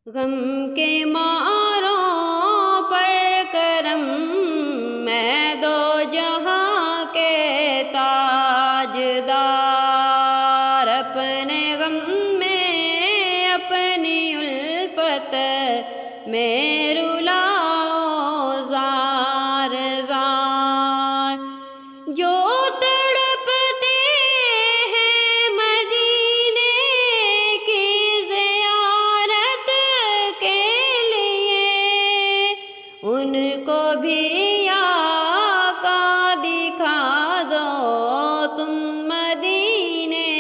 غم کے ماروں پر کرم، میں دو جہاں کے تاجدار، اپنے غم میں اپنی الفت میں رلاؤ زار زار، جو تڑپتے ہیں مدینے کی زیارت کے لیے، ان کو بھی آقا دکھا دو تم مدینے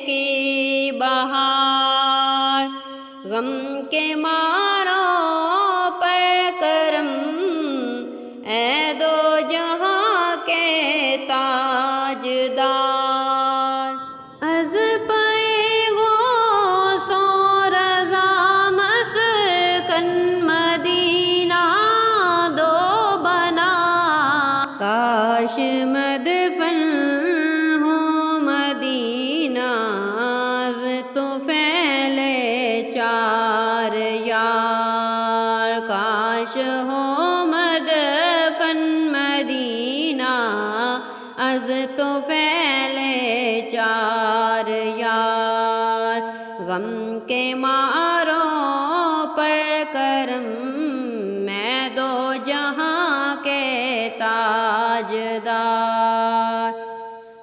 کی بہار۔ غم کے ماروں پر کرم، اے دو جہاں کے تاجدار، از پے غوث و رضا مسکن مدینہ دو بنا، کاش مدفن ہو مدینہ از تو پھیلے چار یار، کاش ہو مدفن مدینہ از تو پھیلے چار یار۔ غم کے ماروں پر کرم، میں دو جہاں کے تاجدار،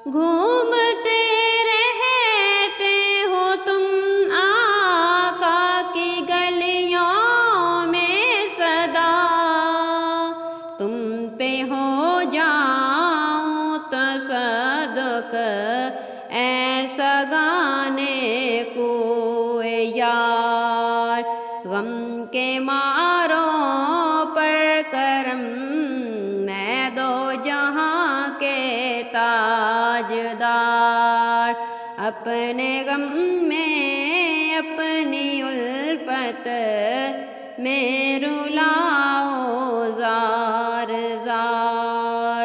گھومتے رہتے ہو تم آقا کی گلیوں میں سدا، تم پہ ہو جاؤں تصدق ایسا گانے کو یار۔ غم کے ماروں پر کرم، میں دو جہاں کے تاجدار، اپنے غم میں اپنی الفت میں رلا